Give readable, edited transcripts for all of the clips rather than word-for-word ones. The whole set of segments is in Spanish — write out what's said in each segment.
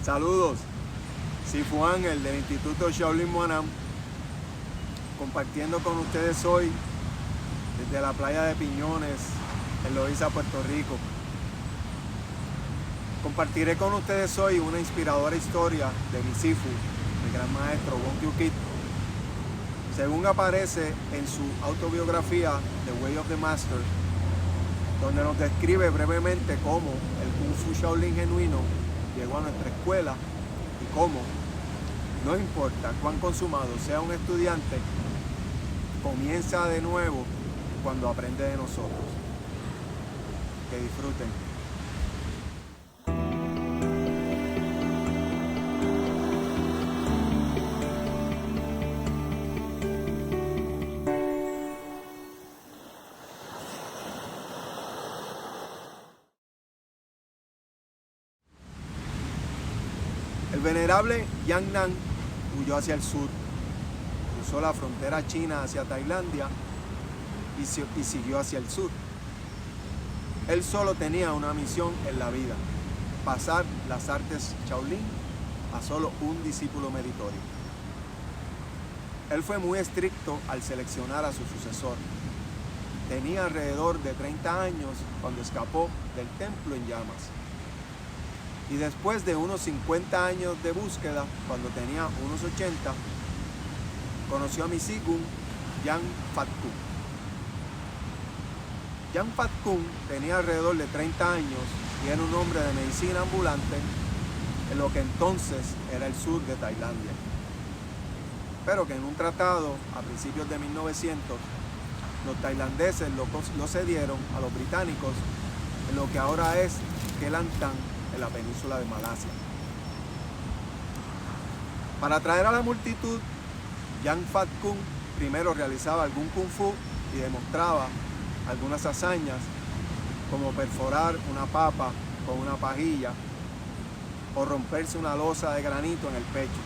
Saludos, Sifu Ángel del Instituto Shaolin Muanam, compartiendo con ustedes hoy desde la playa de Piñones, en Loíza, Puerto Rico. Compartiré con ustedes hoy una inspiradora historia de mi Sifu, mi gran maestro Wong Kyu Kit. Según aparece en su autobiografía The Way of the Master, donde nos describe brevemente cómo el Kung Fu Shaolin genuino llegó a nuestra escuela y cómo, no importa cuán consumado sea un estudiante, comienza de nuevo cuando aprende de nosotros. Que disfruten. El venerable Yang Nan huyó hacia el sur, cruzó la frontera china hacia Tailandia y siguió hacia el sur. Él solo tenía una misión en la vida: pasar las artes Shaolin a solo un discípulo meritorio. Él fue muy estricto al seleccionar a su sucesor. Tenía alrededor de 30 años cuando escapó del templo en llamas. Y después de unos 50 años de búsqueda, cuando tenía unos 80, conoció a mi Sigun, Yang Fat Kung. Yang Fat Kung tenía alrededor de 30 años y era un hombre de medicina ambulante en lo que entonces era el sur de Tailandia. Pero que en un tratado a principios de 1900, los tailandeses lo cedieron a los británicos en lo que ahora es Kelantan, en la península de Malasia. Para atraer a la multitud, Yang Fat Kung primero realizaba algún kung fu y demostraba algunas hazañas, como perforar una papa con una pajilla o romperse una losa de granito en el pecho.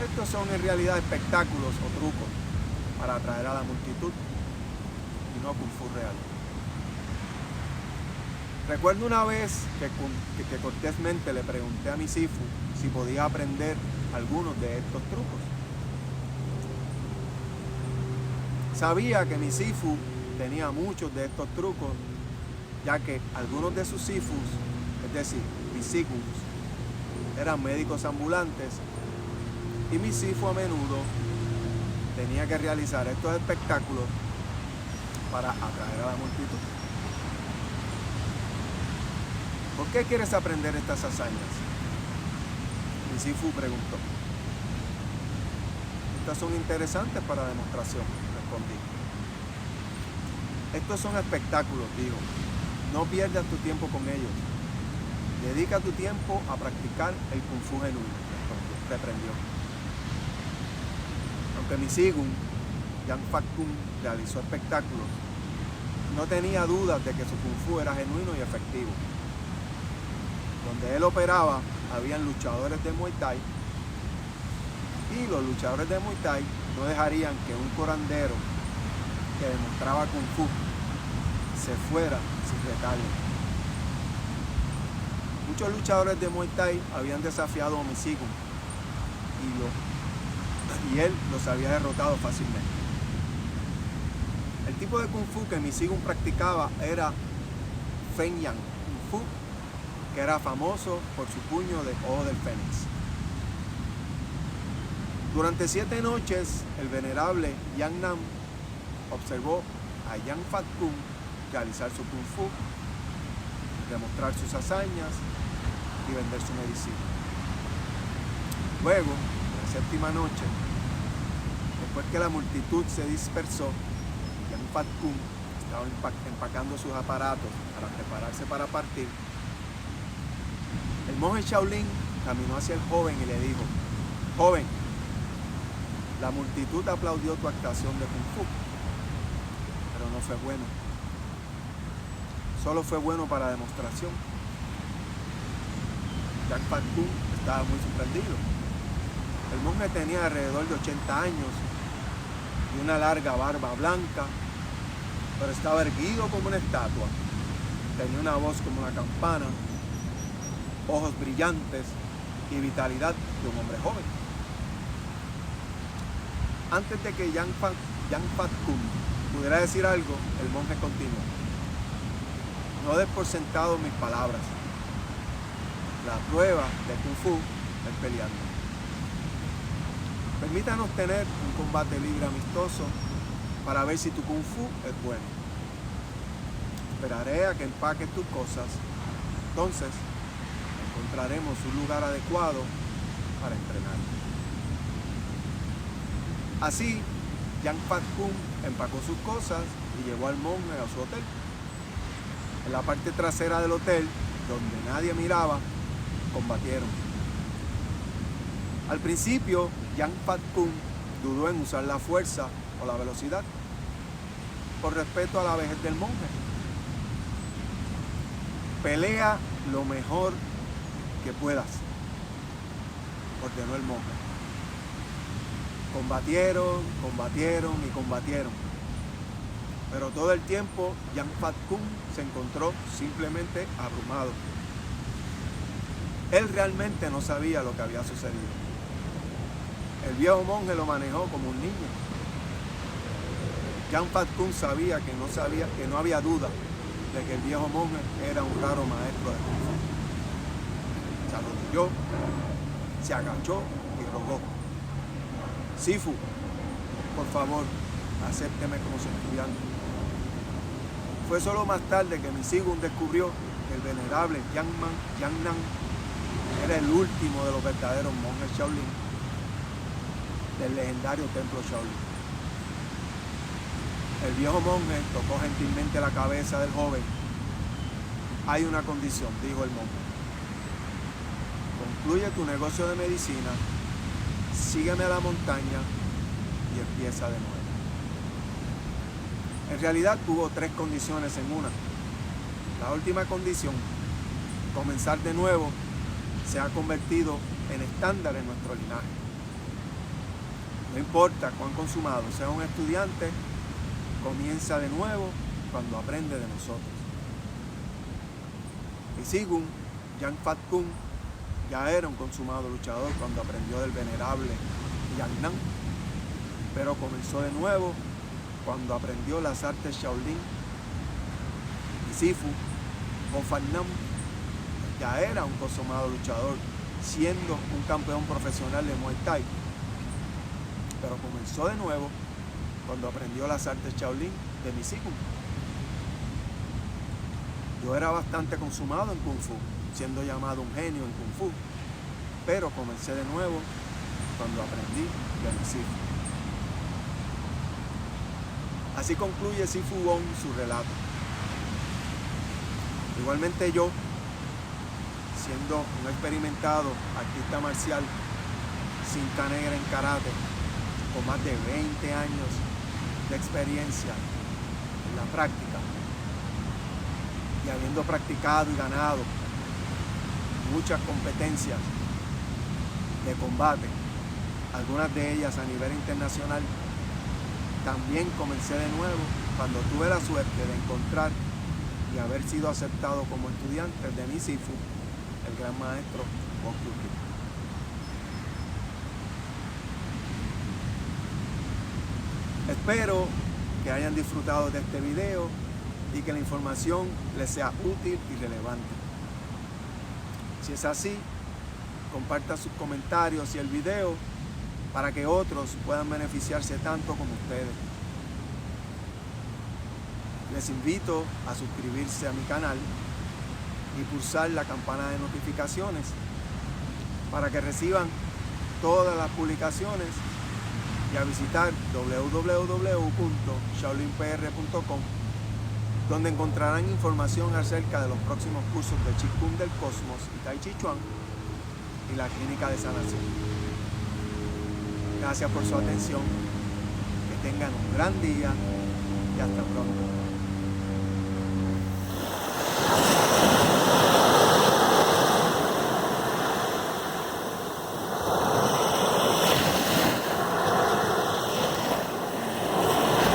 Estos son en realidad espectáculos o trucos para atraer a la multitud y no kung fu real. Recuerdo una vez que cortésmente le pregunté a mi Sifu si podía aprender algunos de estos trucos. Sabía que mi Sifu tenía muchos de estos trucos, ya que algunos de sus Sifus, es decir, mis Siguns, eran médicos ambulantes y mi Sifu a menudo tenía que realizar estos espectáculos para atraer a la multitud. ¿Por qué quieres aprender estas hazañas?, mi Sifu preguntó. Estas son interesantes para demostración, respondí. Estos son espectáculos, dijo. No pierdas tu tiempo con ellos. Dedica tu tiempo a practicar el Kung Fu genuino, reprendió. Aunque mi Sigun, Yang Fat Kung, realizó espectáculos, no tenía dudas de que su Kung Fu era genuino y efectivo. Donde él operaba, habían luchadores de Muay Thai y los luchadores de Muay Thai no dejarían que un curandero que demostraba Kung Fu se fuera sin retarle. Muchos luchadores de Muay Thai habían desafiado a mi Sigun y él los había derrotado fácilmente. El tipo de Kung Fu que mi Sigun practicaba era Feng Yang Kung Fu, que era famoso por su puño de ojo del fénix. Durante 7 noches, el venerable Yang Nan observó a Yang Fat Kung realizar su Kung Fu, demostrar sus hazañas y vender su medicina. Luego, en la 7ª noche, después que la multitud se dispersó, Yang Fat Kung estaba empacando sus aparatos para prepararse para partir. El monje Shaolin caminó hacia el joven y le dijo: «Joven, la multitud aplaudió tu actuación de Kung Fu, pero no fue bueno. Solo fue bueno para demostración». Yang Fat Kung estaba muy sorprendido. El monje tenía alrededor de 80 años y una larga barba blanca, pero estaba erguido como una estatua. Tenía una voz como una campana ojos brillantes y vitalidad de un hombre joven. Antes de que Yang Fat Kung pudiera decir algo, el monje continuó: no des por sentado mis palabras. La prueba de Kung Fu es peleando. Permítanos tener un combate libre amistoso para ver si tu Kung Fu es bueno. Esperaré a que empaques tus cosas. Entonces, encontraremos un lugar adecuado para entrenar. Así, Yang Fat Kung empacó sus cosas y llevó al monje a su hotel. En la parte trasera del hotel, donde nadie miraba, combatieron. Al principio, Yang Fat Kung dudó en usar la fuerza o la velocidad, por respeto a la vejez del monje. Pelea lo mejor que puedas, ordenó el monje. Combatieron. Pero todo el tiempo, Yang Fat Kung se encontró simplemente abrumado. Él realmente no sabía lo que había sucedido. El viejo monje lo manejó como un niño. Yang Fat Kung sabía que no había duda de que el viejo monje era un raro maestro de Kung Fu. Se arrodilló, se agachó y rogó: Sifu, por favor, acépteme como su estudiante. Fue solo más tarde que mi Sigun descubrió que el venerable Yang Nan era el último de los verdaderos monjes Shaolin del legendario templo Shaolin. El viejo monje tocó gentilmente la cabeza del joven. Hay una condición, dijo el monje. Concluye tu negocio de medicina, sígueme a la montaña y empieza de nuevo. En realidad hubo 3 condiciones en una. La última condición, comenzar de nuevo, se ha convertido en estándar en nuestro linaje. No importa cuán consumado sea un estudiante, comienza de nuevo cuando aprende de nosotros. Mi Sigun, Yang Fat Kung, ya era un consumado luchador cuando aprendió del venerable Yang Nan, pero comenzó de nuevo cuando aprendió las artes Shaolin. Mi Sifu, Go Fan Nam, ya era un consumado luchador, siendo un campeón profesional de Muay Thai, pero comenzó de nuevo cuando aprendió las artes Shaolin de mi Sifu. Yo era bastante consumado en Kung Fu, siendo llamado un genio en Kung Fu, pero comencé de nuevo cuando aprendí de mi Sifu. Así concluye Sifu Wong su relato. Igualmente yo, siendo un experimentado artista marcial, cinta negra en karate, con más de 20 años de experiencia en la práctica, y habiendo practicado y ganado muchas competencias de combate, algunas de ellas a nivel internacional, también comencé de nuevo cuando tuve la suerte de encontrar y haber sido aceptado como estudiante de mi Sifu, el gran maestro Wong Kyu Kit. Espero que hayan disfrutado de este video y que la información les sea útil y relevante. Si es así, comparta sus comentarios y el video para que otros puedan beneficiarse tanto como ustedes. Les invito a suscribirse a mi canal y pulsar la campana de notificaciones para que reciban todas las publicaciones, y a visitar www.shaolinpr.com, donde encontrarán información acerca de los próximos cursos de Qigong del Cosmos y Tai Chi Chuan y la Clínica de Sanación. Gracias por su atención, que tengan un gran día y hasta pronto.